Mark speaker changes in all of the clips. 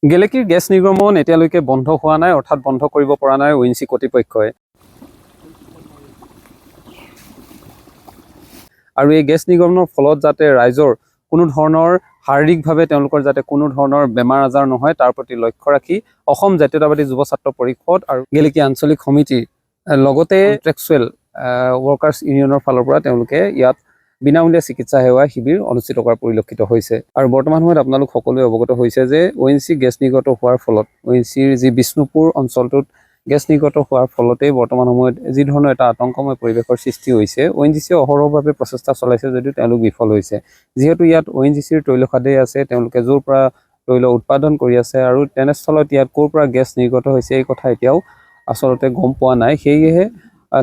Speaker 1: গেলেকীৰ gas নিৰ্গমন এতিয়ালৈকে বন্ধ হোৱা নাই, অৰ্থাৎ বন্ধ কৰিব পৰা নাই ONGC কৰ্তৃপক্ষই। আৰু এই গেছ নিৰ্গমনৰ ফলত যাতে ৰাইজৰ কোনো ধৰণৰ শাৰীৰিকভাৱে তেওঁলোকৰ যাতে কোনো ধৰণৰ বেমাৰ আজাৰ নহয় তাৰ প্ৰতি লক্ষ্য ৰাখি অসম জাতীয়তাবাদী যুৱ ছাত্ৰ পৰিষদ আৰু গেলেকী আঞ্চলিক সমিতিৰ লগতে কণ্ট্ৰেকচুৱেল ৱৰ্কাৰ্ছ ইউনিয়নৰ ফালৰ পৰা তেওঁলোকে ইয়াত বিনামূলীয়া চিকিৎসা সেৱা শিবিৰ অনুষ্ঠিত কৰা পৰিলক্ষিত হৈছে। আৰু বৰ্তমান সময়ত আপোনালোক সকলোৱে অৱগত হৈছে যে ONGC গেছ নিৰ্গত হোৱাৰ ফলত ONGCৰ যি বিষ্ণুপুৰ অঞ্চলটোত গেছ নিৰ্গত হোৱাৰ ফলতেই বৰ্তমান সময়ত যি ধৰণৰ এটা আতংকময় পৰিৱেশৰ সৃষ্টি হৈছে। ONGCয়ে অহৰহভাৱে প্ৰচেষ্টা চলাইছে যদিও তেওঁলোক বিফল হৈছে। যিহেতু ইয়াত ONGCৰ তৈলখাদেই আছে, তেওঁলোকে য'ৰ পৰা তৈল উৎপাদন কৰি আছে আৰু তেনেস্থলত ইয়াত ক'ৰ পৰা গেছ নিৰ্গত হৈছে এই কথা এতিয়াও আচলতে গম পোৱা নাই। সেয়েহে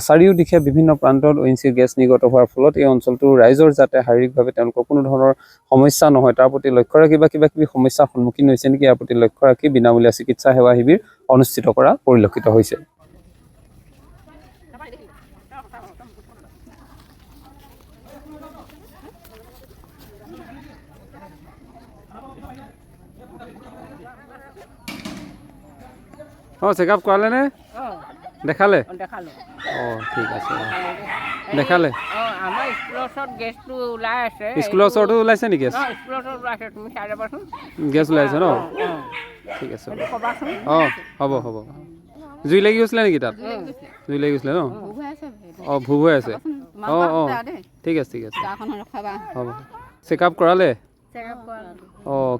Speaker 1: চাৰিওদিশে বিভিন্ন প্ৰান্তত ONGCৰ গেছ নিৰ্গত হোৱাৰ ফলত এই অঞ্চলটোৰ ৰাইজৰ যাতে শাৰীৰিকভাৱে তেওঁলোকৰ কোনো ধৰণৰ সমস্যা নহয় তাৰ প্ৰতি লক্ষ্য ৰাখি বা কিবা কিবি সমস্যাৰ সন্মুখীন হৈছে নেকি ইয়াৰ প্ৰতি লক্ষ্য ৰাখি বিনামূলীয়া চিকিৎসা সেৱা শিবিৰ অনুষ্ঠিত কৰা পৰিলক্ষিত হৈছে। চেকআপ কৰালে নে? দেখালে? ঠিক আছে। দেখালে?
Speaker 2: আমাৰ স্কুলৰ ওচৰত গেছটো ওলাই আছে।
Speaker 1: স্কুলৰ ওচৰতো ওলাইছে নেকি গেছ?
Speaker 2: স্কুলৰ ওচৰত ওলাইছে, তুমি চাই যাবাচোন।
Speaker 1: গেছ ওলাইছে ন? ঠিক আছে। হ'ব। জুই লাগি গৈছিলে নেকি তাত? জুই লাগি গৈছিলে ন? ভোগ হৈ আছে। ঠিক আছে। হ'ব। চেকআপ কৰালে?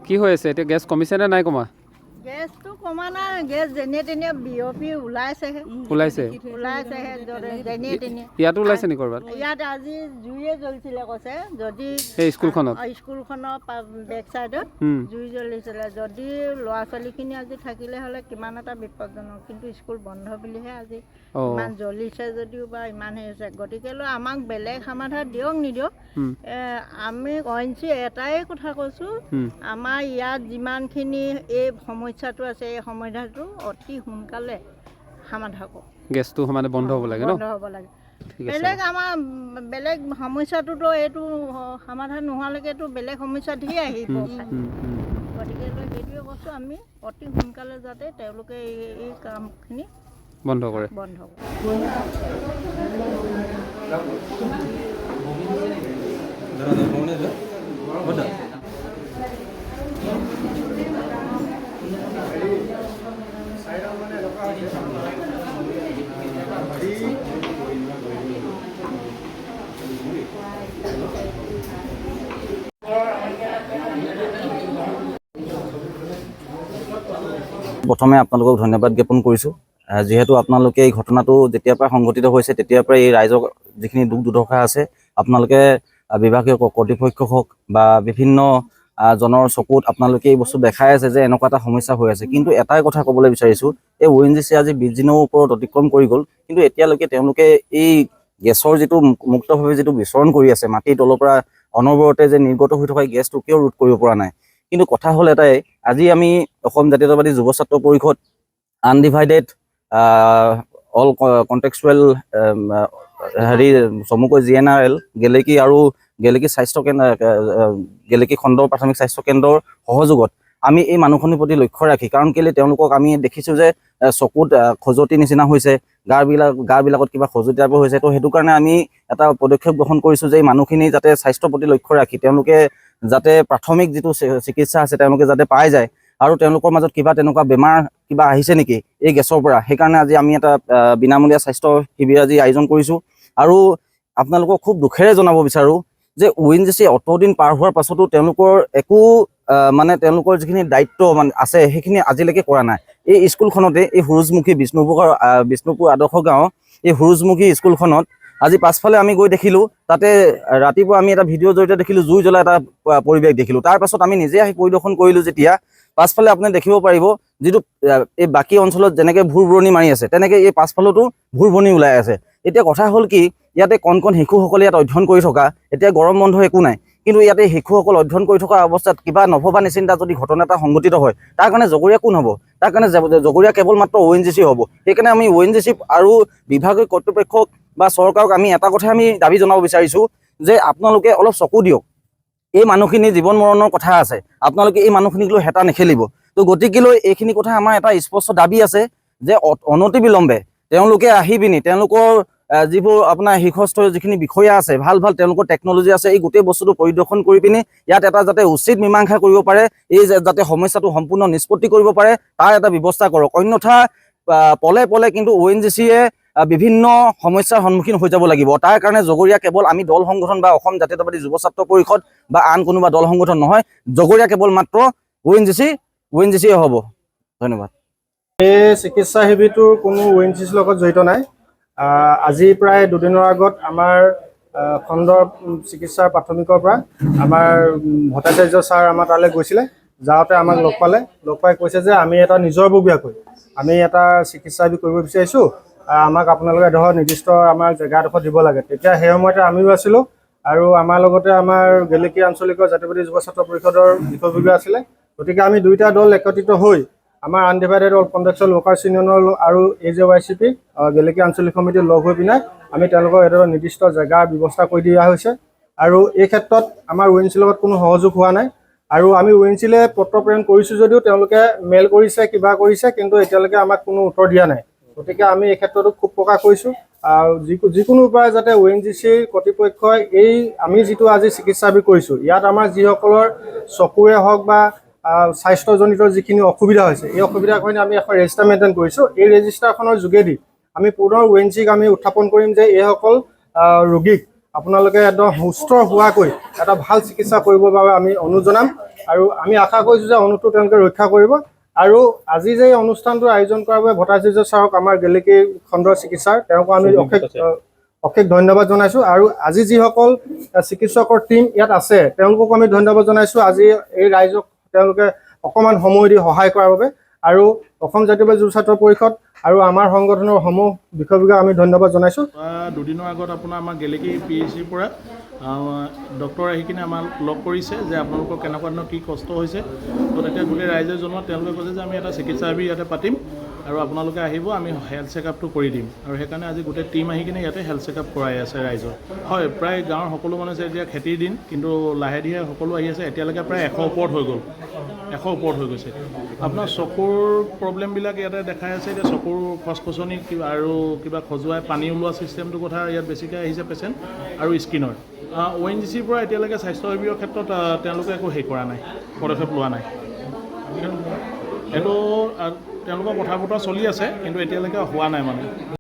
Speaker 1: কি হৈ আছে এতিয়া? গেছ কমিছে নে নাই কমা?
Speaker 3: গেছটো কমা নাই, গেছ যেনে তেনে বিয়পি ওলাইছেহে। যেনে তেনে।
Speaker 1: ইয়াতো ওলাইছে নেকি ক'ৰবাত?
Speaker 3: ইয়াত আজি জুইয়ে জ্বলিছিলে কৈছে, যদি
Speaker 1: স্কুলখনৰ
Speaker 3: বেক চাইডত জুই জ্বলিছিলে। যদি ল'ৰা ছোৱালীখিনি আজি থাকিলে হ'লে কিমান এটা বিপদজনক, কিন্তু স্কুল বন্ধ বুলিহে আজি ইমান জ্বলিছে যদিও বা ইমান হেৰি হৈছে। গতিকেলৈ আমাক বেলেগ সমাধান দিয়ক নিদিয়ক, আমি ONGC এটাই কথা কৈছোঁ, আমাৰ ইয়াত যিমানখিনি এই সমস্যাটো আছে এই সমস্যাটো অতি সোনকালে সমাধান কৰক।
Speaker 1: গেছটো সমানে বন্ধ হ'ব লাগে ন?
Speaker 3: বন্ধ হ'ব লাগে। বেলেগ সমস্যাটোতো এইটো সমাধান নোহোৱালৈকেতো বেলেগ সমস্যা ধেৰ আহিব। গতিকে সেইটোৱে কৈছোঁ, আমি অতি সোনকালে যাতে তেওঁলোকে এই কামখিনি
Speaker 1: বন্ধ কৰে।
Speaker 4: প্ৰথমে আপোনালোকক ধন্যবাদ জ্ঞাপন কৰিছোঁ, যিহেতু আপোনালোকে এই ঘটনাটো যেতিয়াৰ পৰা সংঘটিত হৈছে তেতিয়াৰ পৰা এই ৰাইজৰ যিখিনি দুখ দুৰ্দশা আছে আপোনালোকে বিভাগীয় কৰ্তৃপক্ষ হওক বা বিভিন্ন জনৰ চকুত আপোনালোকে এই বস্তু দেখাই আছে যে এনেকুৱা এটা সমস্যা হৈ আছে। কিন্তু এটাই কথা ক'বলৈ বিচাৰিছোঁ, এই ONGC আজি 20 দিনৰ ওপৰত অতিক্ৰম কৰি গ'ল, কিন্তু এতিয়ালৈকে তেওঁলোকে এই গেছৰ যিটো মুক্তভাৱে যিটো বিচৰণ কৰি আছে মাটিৰ তলৰ পৰা অনবৰতে যে নিৰ্গত হৈ থকা গেছটো কিয় ৰোধ কৰিব পৰা নাই। কিন্তু কথা হ'ল এটাই, আজি আমি অসম জাতীয়তাবাদী যুৱ ছাত্ৰ পৰিষদ আনডিভাইডেড অল কণ্টেক্সচুৱেল চমুকৈ GNRL গেলেকী আৰু গেলেকী স্বাস্থ্য কেন্দ্ৰ গেলেকী খণ্ড প্ৰাথমিক স্বাস্থ্য কেন্দ্ৰৰ সহযোগত আমি এই মানুহখিনিৰ প্ৰতি লক্ষ্য ৰাখি, কাৰণ কেলৈ তেওঁলোকক আমি দেখিছোঁ যে চকুত খজুৱতি নিচিনা হৈছে, গাবিলাকত কিবা খজুৱতি টাইপৰ হৈছে। তো সেইটো কাৰণে আমি এটা পদক্ষেপ গ্ৰহণ কৰিছোঁ যে এই মানুহখিনি যাতে স্বাস্থ্যৰ প্ৰতি লক্ষ্য ৰাখি তেওঁলোকে যাতে প্ৰাথমিক যিটো চিকিৎসা আছে তেওঁলোকে যাতে পাই যায়, আৰু তেওঁলোকৰ মাজত কিবা তেনেকুৱা বেমাৰ কিবা আহিছে নেকি এই গেছৰ পৰা, সেইকাৰণে আজি আমি এটা বিনামূলীয়া স্বাস্থ্য শিবিৰ আজি আয়োজন কৰিছোঁ। আৰু আপোনালোকক খুব দুখেৰে জনাব বিচাৰোঁ যে ONGC অতদিন পাৰ হোৱাৰ পাছতো তেওঁলোকৰ একো তেওঁলোকৰ যিখিনি দায়িত্ব আছে সেইখিনি আজিলৈকে কৰা নাই। এই স্কুলখনতে এই সুৰুজমুখী বিষ্ণুপুৰ আদৰ্শ গাঁও এই সুৰুজমুখী স্কুলখনত আজি পাছফালে আমি গৈ দেখিলোঁ, তাতে ৰাতিপুৱা আমি এটা ভিডিঅ'ৰ জৰিয়তে দেখিলোঁ জুই জ্বলা এটা পৰিৱেশ দেখিলোঁ। তাৰ পাছত আমি নিজে আহি পৰিদৰ্শন কৰিলোঁ যেতিয়া পাছফালে আপুনি দেখিব পাৰিব যিটো এই বাকী অঞ্চলত যেনেকৈ ভুৰ-বুৰণি মাৰি আছে তেনেকৈ এই পাছফালতো ভুৰ-বুৰণি ওলাই আছে। এতিয়া কথা হ'ল কি, ইয়াতে কণ শিশুসকলে ইয়াত অধ্যয়ন কৰি থকা, এতিয়া গৰম বন্ধ একো নাই, কিন্তু ইয়াতে শিশুসকল অধ্যয়ন কৰি থকা অৱস্থাত কিবা নভবা নিচিন্তা যদি ঘটনা এটা সংঘটিত হয় তাৰ কাৰণে জগৰীয়া কোন হ'ব? তাৰ কাৰণে জগৰীয়া কেৱল মাত্ৰ ONGC হ'ব। সেইকাৰণে আমি ONGC আৰু বিভাগীয় কৰ্তৃপক্ষক বা চৰকাৰক আমি এটা কথা আমি দাবী জনাব বিচাৰিছোঁ যে আপোনালোকে অলপ চকু দিয়ক। এই মানুহখিনি জীৱন মৰণৰ কথা আছে, আপোনালোকে এই মানুহখিনিক লৈ হেতা নেখেলিব। তো গতিকেলৈ এইখিনি কথা আমাৰ এটা স্পষ্ট দাবী আছে যে অনতিবিলম্বে তেওঁলোকে আহি পিনি তেওঁলোকৰ যিবোৰ আপোনাৰ শীৰ্ষস্থৰ যিখিনি বিষয়া আছে ভাল তেওঁলোকৰ টেকন'লজি আছে এই গোটেই বস্তুটো পৰিদৰ্শন কৰি পিনি ইয়াত এটা যাতে উচিত মীমাংসা কৰিব পাৰে এই যাতে সমস্যাটো সম্পূৰ্ণ নিষ্পত্তি কৰিব পাৰে তাৰ এটা ব্যৱস্থা কৰক অন্যথা পলে কিন্তু ONGCয়ে বিভিন্ন সমস্যাৰ সন্মুখীন হৈ যাব লাগিব তাৰ কাৰণে জগৰীয়া কেৱল আমি দল সংগঠন বা অসম জাতীয়তাবাদী যুৱ ছাত্ৰ পৰিষদ বা আন কোনোবা দল সংগঠন নহয় জগৰীয়া কেৱল মাত্ৰ ONGCয়ে হ'ব ধন্যবাদ
Speaker 5: এই চিকিৎসা শিবিৰটোৰ কোনো ONGCৰ লগত জড়িত নাই আজি প্ৰায় দুদিনৰ আগত আমাৰ খণ্ডৰ চিকিৎসাৰ প্ৰাথমিকৰ পৰা আমাৰ ভট্টাচাৰ্য ছাৰ আমাৰ তালৈ গৈছিলে যাওঁতে আমাক লগ পাই কৈছে যে আমি এটা নিজৰববীয়াকৈ আমি এটা চিকিৎসা শিবিৰ কৰিব বিচাৰিছোঁ আমাক আপোনালোকে এডোখৰ নিৰ্দিষ্ট আমাৰ জেগাডোখৰ দিব লাগে তেতিয়া সেই সময়তে আমিও আছিলোঁ আৰু আমাৰ লগতে আমাৰ গেলেকী আঞ্চলিকৰ জাতীয়বাদী যুৱ ছাত্ৰ পৰিষদৰ বিষয়ববীয়া আছিলে গতিকে আমি দুইটা দল একত্ৰিত হৈ আমাৰ আনডিভাইডেড অল কণ্ডাক্টৰ ৱৰ্কাৰ্ছ ইউনিয়নৰ আৰু AJYCP গেলেকী আঞ্চলিক সমিতিৰ লগ হৈ পিনে আমি তেওঁলোকক এটা নিৰ্দিষ্ট জেগাৰ ব্যৱস্থা কৰি দিয়া হৈছে আৰু এই ক্ষেত্ৰত আমাৰ ONGCৰ লগত কোনো সহযোগ হোৱা নাই আৰু আমি ONGCলৈ পত্ৰ প্ৰেৰণ কৰিছোঁ যদিও তেওঁলোকে মেইল কৰিছে কিবা কৰিছে কিন্তু এতিয়ালৈকে আমাক কোনো উত্তৰ দিয়া নাই গতিকে আমি এই ক্ষেত্ৰতো খুব প্ৰকাশ কৰিছোঁ যিকোনো উপায় যাতে ONGCৰ কৰ্তৃপক্ষই এই আমি যিটো আজি চিকিৎসা শিবিৰ কৰিছোঁ ইয়াত আমাৰ যিসকলৰ চকুৰে হওক বা স্বাস্থ্যজনিত যিখিনি অসুবিধা হৈছে এই অসুবিধাখিনি আমি এখন ৰেজিষ্টাৰ মেইনটেইন কৰিছোঁ এই ৰেজিষ্টাৰখনৰ যোগেদি আমি পুনৰ ONGCক আমি উত্থাপন কৰিম যে এইসকল ৰোগীক আপোনালোকে একদম সুস্থ হোৱাকৈ এটা ভাল চিকিৎসা কৰিবৰ বাবে আমি অনুৰোধ জনাম আৰু আমি আশা কৰিছোঁ যে অনুৰোধটো তেওঁলোকে ৰক্ষা কৰিব আৰু আজি যে এই অনুষ্ঠানটোৰ আয়োজন কৰাৰ বাবে ভট্টাচাৰ্য ছাৰক আমাৰ গেলেকী খণ্ডৰ চিকিৎসাৰ তেওঁকো আমি অশেষ ধন্যবাদ জনাইছোঁ আৰু আজি যিসকল চিকিৎসকৰ টীম ইয়াত আছে তেওঁলোককো আমি ধন্যবাদ জনাইছোঁ আজি এই ৰাইজক তেওঁলোকে অকণমান সময় দি সহায় কৰাৰ বাবে আৰু অসম জাতীয়বাদী যুৱ ছাত্ৰ পৰিষদ আৰু আমাৰ সংগঠনৰ সমূহ বিষয়ববীয়াক আমি ধন্যবাদ জনাইছোঁ
Speaker 6: দুদিনৰ আগত আপোনাৰ আমাৰ গেলেকী PHCৰ পৰা ডক্টৰ আহি কিনে আমাক লগ কৰিছে যে আপোনালোকৰ কেনেকুৱা ধৰণৰ কি কষ্ট হৈছে তো তেতিয়া গোটেই ৰাইজে জনোৱাত তেওঁলোকে কৈছে যে আমি এটা চিকিৎসা শিবিৰ ইয়াতে পাতিম আৰু আপোনালোকে আহিব আমি হেল্থ চেকআপটো কৰি দিম আৰু সেইকাৰণে আজি গোটেই টীম আহি কিনে ইয়াতে হেল্থ চেকআপ কৰাই আছে ৰাইজৰ হয় প্ৰায় গাঁৱৰ সকলো মানুহ আছে এতিয়া খেতিৰ দিন কিন্তু লাহে ধীৰে সকলো আহি আছে এতিয়ালৈকে প্ৰায় 100 ওপৰত হৈ গ'ল 100 ওপৰত হৈ গৈছে আপোনাৰ চকুৰ প্ৰব্লেমবিলাক ইয়াতে দেখাই আছে এতিয়া চকুৰ খচখচনি কিবা আৰু কিবা খজুৱাই পানী ওলোৱা চিষ্টেমটোৰ কথা ইয়াত বেছিকৈ আহিছে পেচেণ্ট আৰু স্কিনৰ ONGCৰ পৰা এতিয়ালৈকে স্বাস্থ্য শিবিৰৰ ক্ষেত্ৰত তেওঁলোকে একো হেৰি কৰা নাই পদক্ষেপ লোৱা নাই এইটো তেওঁলোকৰ কথা বতৰা চলি আছে কিন্তু এতিয়ালৈকে হোৱা নাই মানে